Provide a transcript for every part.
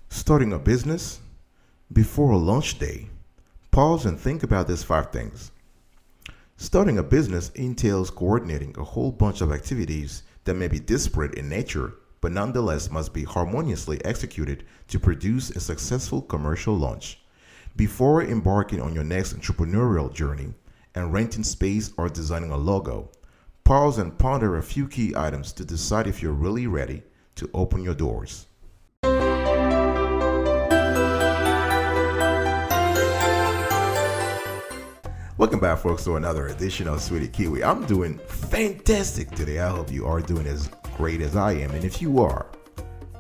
Starting a business? Before a launch day, pause and think about these 5 things. Starting a business entails coordinating a whole bunch of activities that may be disparate in nature, but nonetheless must be harmoniously executed to produce a successful commercial launch. Before embarking on your next entrepreneurial journey and renting space or designing a logo, pause and ponder a few key items to decide if you're really ready to open your doors. Welcome back, folks, to another edition of Sweetie Kiwi. I'm doing fantastic today. I hope you are doing as great as I am. And if you are,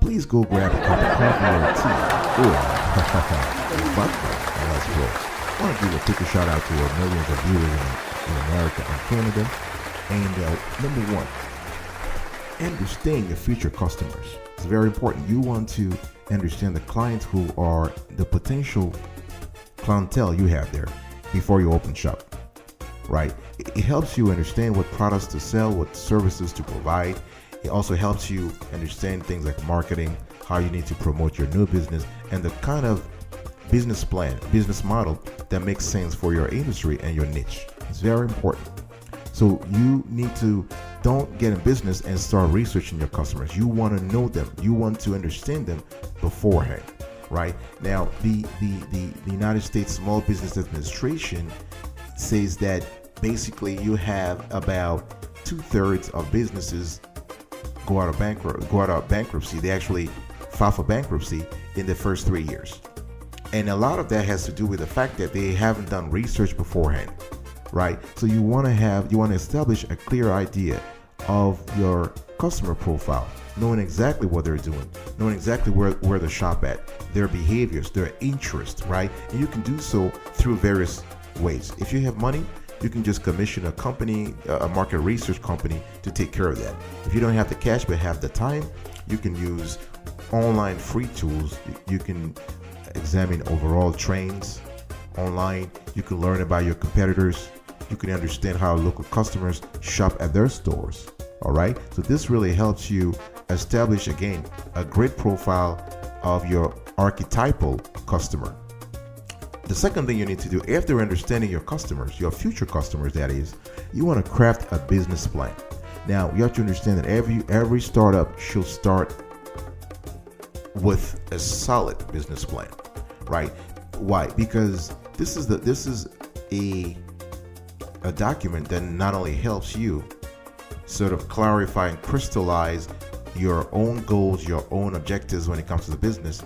please go grab a cup of coffee or tea or a vodka and let's roll. I want to give a quick shout out to our millions of viewers in America and Canada. And number one, understand your future customers. It's very important. You want to understand the clients who are the potential clientele you have there before you open shop, right? It helps you understand what products to sell, what services to provide. It also helps you understand things like marketing, how you need to promote your new business, and the kind of business plan, business model that makes sense for your industry and your niche. It's very important. So you need to don't get in business and start researching your customers. You want to know them. You want to understand them beforehand. Right now, the United States Small Business Administration says that basically you have about 2/3 of businesses go out of bankruptcy. They actually file for bankruptcy in the first 3 years, and a lot of that has to do with the fact that they haven't done research beforehand. Right, so you want to establish a clear idea of your customer profile, knowing exactly what they're doing, knowing exactly where to shop at, their behaviors, their interests, right? And you can do so through various ways. If you have money, you can just commission a company, a market research company, to take care of that. If you don't have the cash but have the time, you can use online free tools. You can examine overall trends online. You can learn about your competitors. You can understand how local customers shop at their stores. All right, so this really helps you establish, again, a great profile of your archetypal customer. The second thing you need to do after understanding your customers, your future customers, that is, you want to craft a business plan. Now, you have to understand that every startup should start with a solid business plan, right? Why? Because this is a document that not only helps you sort of clarify and crystallize your own goals, your own objectives when it comes to the business.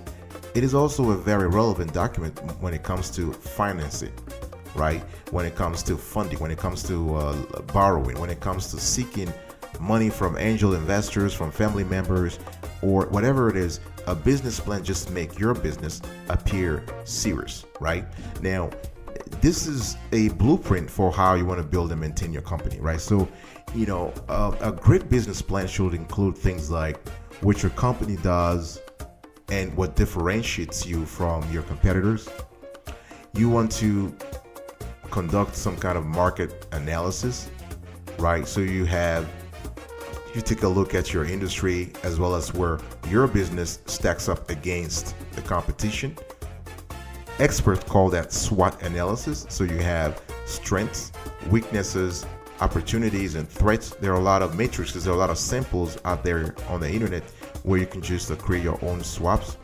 It is also a very relevant document when it comes to financing, right? When it comes to funding, when it comes to borrowing, when it comes to seeking money from angel investors, from family members, or whatever it is. A business plan just make your business appear serious, right? Now, this is a blueprint for how you want to build and maintain your company, right? So, a great business plan should include things like what your company does and what differentiates you from your competitors. You want to conduct some kind of market analysis, right? So you take a look at your industry as well as where your business stacks up against the competition. Experts call that SWOT analysis. So you have strengths, weaknesses, opportunities, and threats. There are a lot of matrices, there are a lot of samples out there on the internet where you can just create your own SWOT.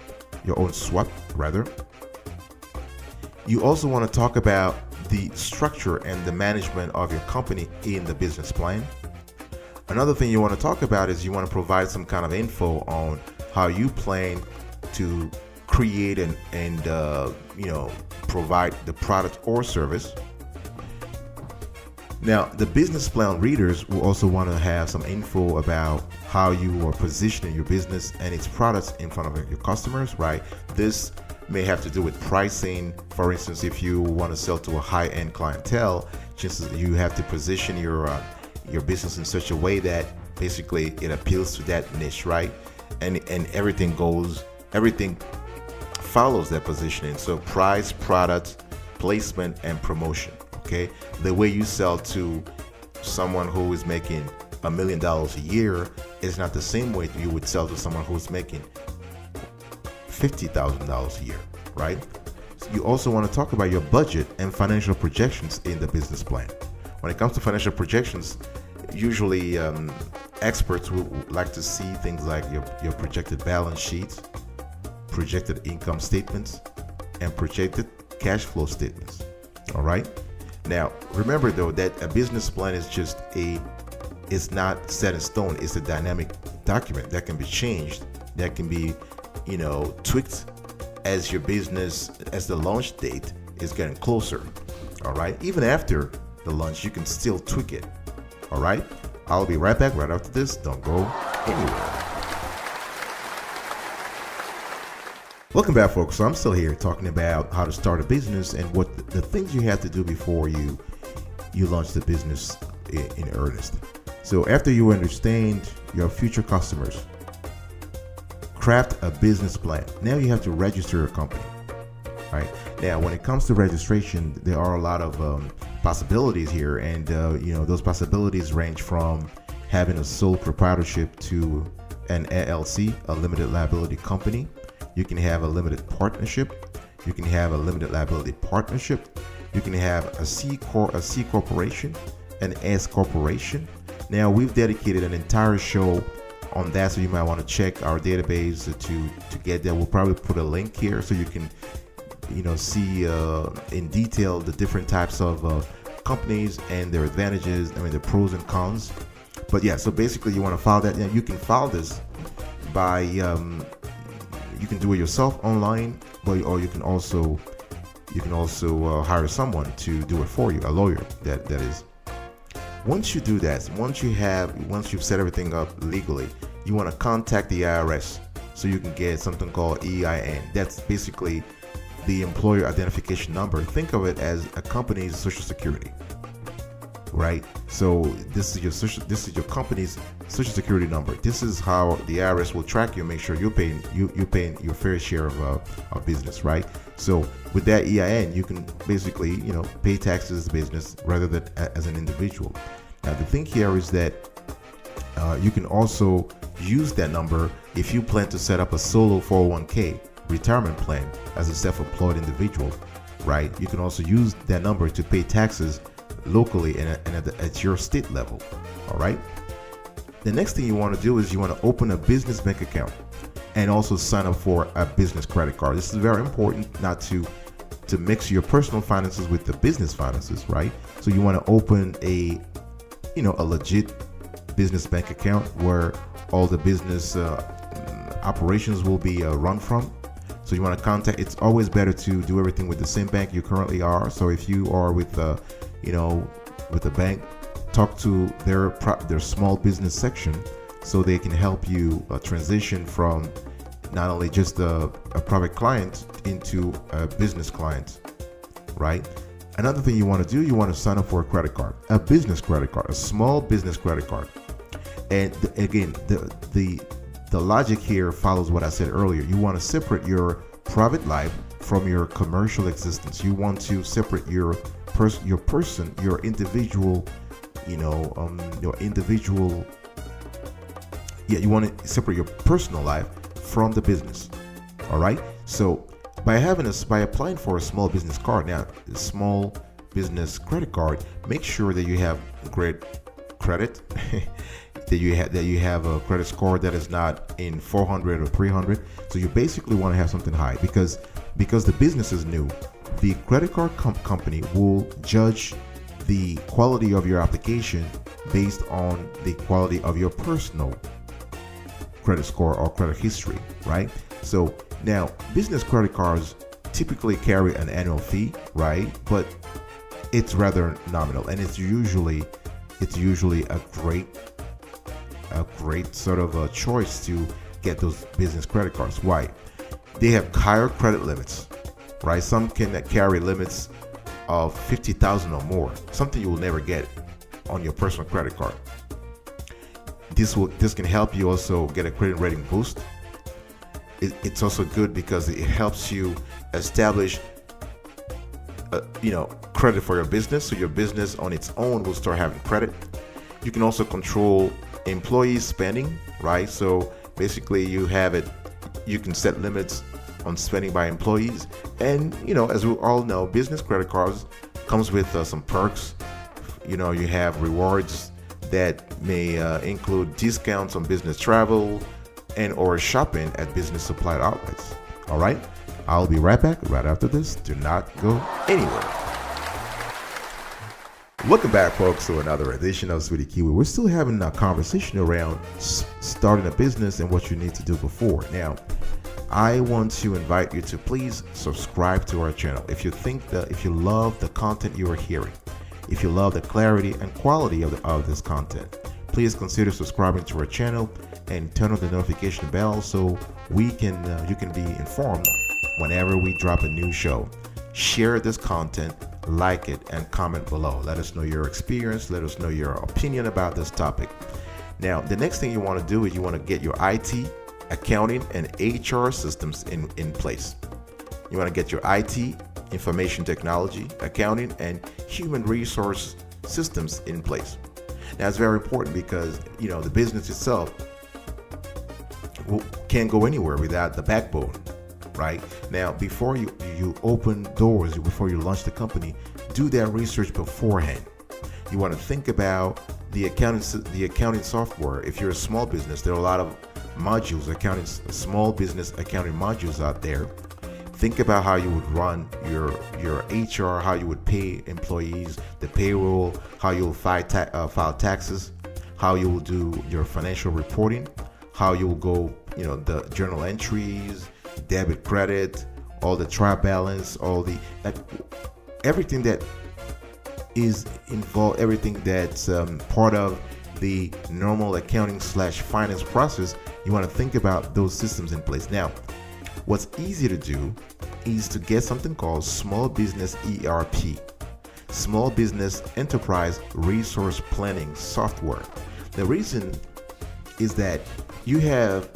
You also want to talk about the structure and the management of your company in the business plan. Another thing you want to talk about is you want to provide some kind of info on how you plan to create and provide the product or service. Now, the business plan readers will also want to have some info about how you are positioning your business and its products in front of your customers, right? This may have to do with pricing. For instance, if you want to sell to a high-end clientele, chances you have to position your business in such a way that basically it appeals to that niche, right? And everything follows that positioning. So price, product, placement, and promotion. Okay, the way you sell to someone who is making $1 million a year is not the same way you would sell to someone who's making $50,000 a year, right? So you also want to talk about your budget and financial projections in the business plan. When it comes to financial projections, usually experts would like to see things like your projected balance sheets, projected income statements, and projected cash flow statements. All right. Now, remember though that a business plan is it's not set in stone. It's a dynamic document that can be changed, that can be, tweaked as the launch date is getting closer. All right. Even after the launch, you can still tweak it. All right. I'll be right back right after this. Don't go anywhere. Welcome back, folks. So I'm still here talking about how to start a business and what the things you have to do before you launch the business in earnest. So after you understand your future customers, craft a business plan. Now you have to register your company. Right now, when it comes to registration, there are a lot of possibilities here, and those possibilities range from having a sole proprietorship to an LLC, a limited liability company. You can have a limited partnership. You can have a limited liability partnership. You can have a C corporation, an S corporation. Now we've dedicated an entire show on that, so you might want to check our database to get that. We'll probably put a link here so you can see in detail the different types of companies and their advantages, the pros and cons. But yeah, so basically you want to file that. Now you can file this by you can do it yourself online, or you can also hire someone to do it for you, a lawyer that is. Once you do that, once you've set everything up legally, you want to contact the IRS so you can get something called EIN. That's basically the employer identification number. Think of it as a company's social security, right? So this is your company's social security number. This is how the IRS will track you and make sure you're paying your fair share of business, right? So with that EIN, you can basically pay taxes as a business rather than as an individual. Now the thing here is that you can also use that number if you plan to set up a solo 401k retirement plan as a self-employed individual, right? You can also use that number to pay taxes locally and at your state level. All right. The next thing you want to do is you want to open a business bank account and also sign up for a business credit card. This is very important, not to mix your personal finances with the business finances, right? So you want to open a legit business bank account where all the business operations will be run from. So you want to contact. It's always better to do everything with the same bank you currently are. So if you are with the bank, talk to their small business section so they can help you transition from not only just a private client into a business client, right? Another thing you want to do, you want to sign up for a credit card, a business credit card, a small business credit card. And again, the logic here follows what I said earlier. You want to separate your private life from your commercial existence. You want to separate your individual, you want to separate your personal life from the business. All right. So by applying for a small business card, now a small business credit card, make sure that you have great credit, that you have a credit score that is not in 400 or 300. So you basically want to have something high because the business is new. The credit card company will judge the quality of your application based on the quality of your personal credit score or credit history, right? So now business credit cards typically carry an annual fee, right? But it's rather nominal, and it's usually a great sort of a choice to get those business credit cards. Why? They have higher credit limits, right? Some can carry limits of 50,000 or more, something you will never get on your personal credit card. This can help you also get a credit rating boost. It's also good because it helps you establish credit for your business, so your business on its own will start having credit. You can also control employee spending, right? So basically you can set limits on spending by employees. And as we all know, business credit cards comes with some perks. You have rewards that may include discounts on business travel and or shopping at business supply outlets. All right, I'll be right back right after this. Do not go anywhere. Welcome back, folks, to another edition of Sweetie Kiwi. We're still having a conversation around starting a business and what you need to do before. Now, I want to invite you to please subscribe to our channel. If you love the content you are hearing, if you love the clarity and quality of this content, please consider subscribing to our channel and turn on the notification bell so you can be informed whenever we drop a new show. Share this content, like it, and comment below. Let us know your experience. Let us know your opinion about this topic. Now, the next thing you want to do is you want to get your IT, accounting, and HR systems in place. You want to get your IT, information technology, accounting, and human resource systems in place. Now, it's very important because the business itself can't go anywhere without the backbone. Right now, before you open doors, before you launch the company, do that research beforehand. You want to think about the accounting software. If you're a small business, there are a lot of modules, small business accounting modules out there. Think about how you would run your HR, how you would pay employees, the payroll, how you will file taxes, how you will do your financial reporting, how you will go, the journal entries, debit, credit, all the trial balance, everything that is involved, everything that's part of the normal accounting / finance process. You want to think about those systems in place. Now, what's easy to do is to get something called Small Business ERP, Small Business Enterprise Resource Planning Software. The reason is that you have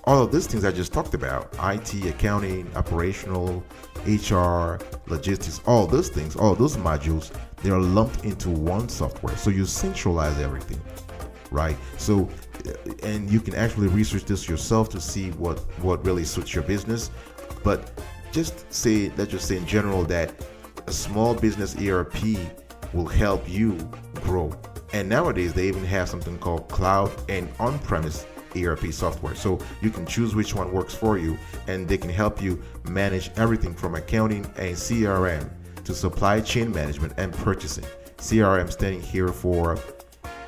all of these things I just talked about: IT, accounting, operational, HR, logistics, all those things, all those modules, they are lumped into one software. So you centralize everything, right? So, and you can actually research this yourself to see what really suits your business. But let's just say in general that a small business ERP will help you grow. And nowadays they even have something called cloud and on-premise ERP software. So you can choose which one works for you, and they can help you manage everything from accounting and CRM to supply chain management and purchasing. CRM standing here for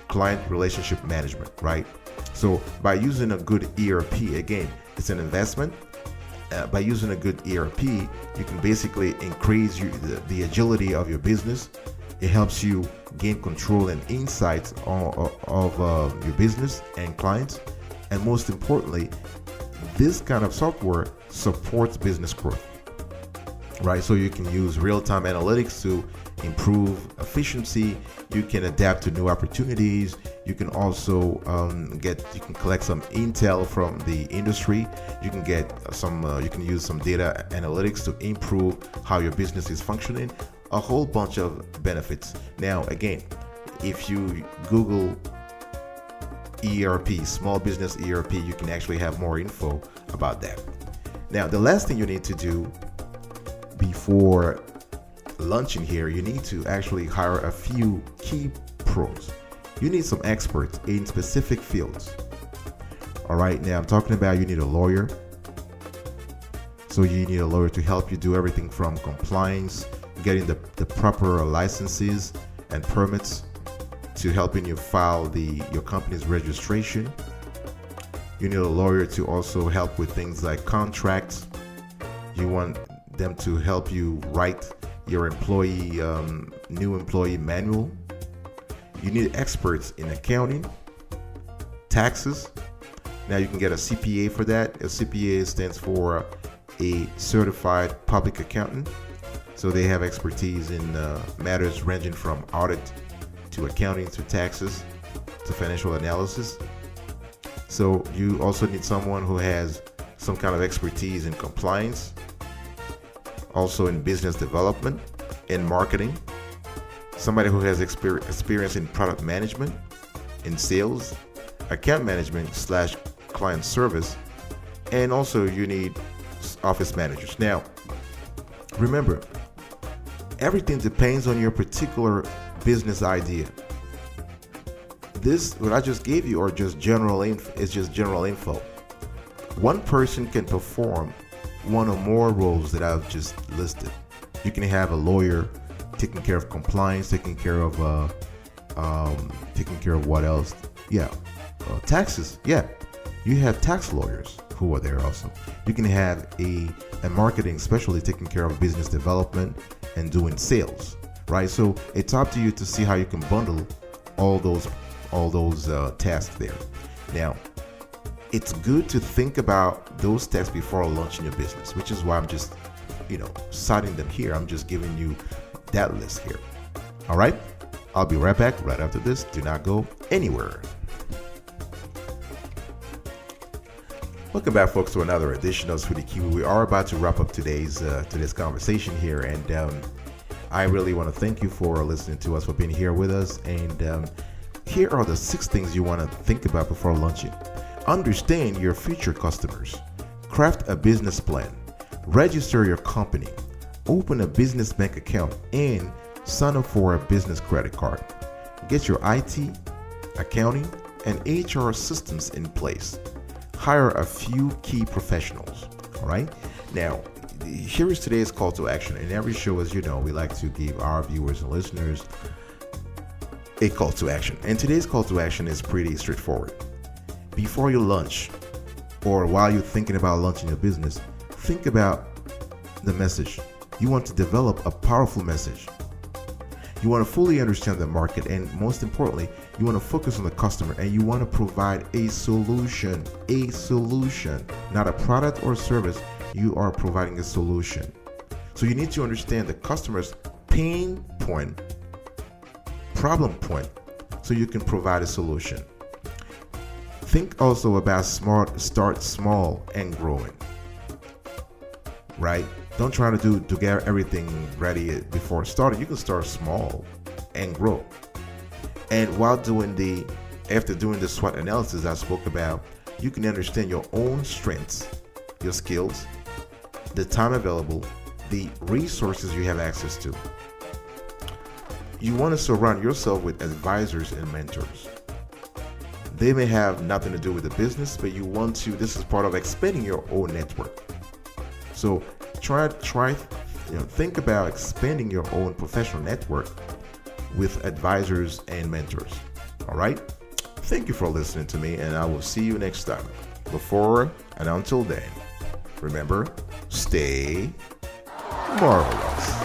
client relationship management, right? So by using a good ERP, again, it's an investment. By using a good ERP, you can basically increase the agility of your business. It helps you gain control and insights of your business and clients. And most importantly, this kind of software supports business growth, right? So you can use real-time analytics to improve efficiency. You can adapt to new opportunities. You can also you can collect some intel from the industry. You can get you can use some data analytics to improve how your business is functioning. A whole bunch of benefits. Now, again, if you Google ERP, small business ERP, you can actually have more info about that. Now, the last thing you need to do before launching here, you need to actually hire a few key pros. You need some experts in specific fields. All right, now I'm talking about you need a lawyer. So you need a lawyer to help you do everything from compliance, getting the proper licenses and permits, to helping you file your company's registration. You need a lawyer to also help with things like contracts. You want them to help you write your new employee manual. You need experts in accounting, taxes. Now you can get a CPA for that. A CPA stands for a certified public accountant. So they have expertise in matters ranging from audit to accounting to taxes to financial analysis. So you also need someone who has some kind of expertise in compliance, also in business development, in marketing, somebody who has experience in product management, in sales, account management / client service. And also you need office managers. Now, remember, everything depends on your particular business idea. This, what I just gave you, are just general info. It's just general info. One person can perform one or more roles that I've just listed. You can have a lawyer taking care of compliance, taking care of what else? Yeah, taxes. Yeah, you have tax lawyers who are there also. You can have a marketing specialist taking care of business development and doing sales, right? So it's up to you to see how you can bundle all those tasks there. Now, it's good to think about those tasks before launching your business, which is why I'm just, citing them here. I'm just giving you that list here. All right, I'll be right back right after this. Do not go anywhere. Welcome back, folks, to another edition of Sweetie Kiwi. We are about to wrap up today's conversation here, and I really want to thank you for listening to us, for being here with us. And here are the 6 things you want to think about before launching. Understand your future customers. Craft a business plan. Register your company. Open a business bank account and sign up for a business credit card. Get your IT, accounting, and HR systems in place. Hire a few key professionals. All right. Now, here is today's call to action. In every show, as you know, we like to give our viewers and listeners a call to action. And today's call to action is pretty straightforward. Before you launch, or while you're thinking about launching your business, think about the message. You want to develop a powerful message. You want to fully understand the market, and most importantly, you want to focus on the customer, and you want to provide a solution, not a product or service. You are providing a solution. So you need to understand the customer's pain point, problem point, so you can provide a solution. Think also about start small and growing, right? Don't try to get everything ready before starting. You can start small and grow. And after doing the SWOT analysis I spoke about, you can understand your own strengths, your skills, the time available, the resources you have access to. You want to surround yourself with advisors and mentors. They may have nothing to do with the business, but this is part of expanding your own network. So think about expanding your own professional network with advisors and mentors. All right. Thank you for listening to me, and I will see you next time. Before and until then, remember, stay marvelous.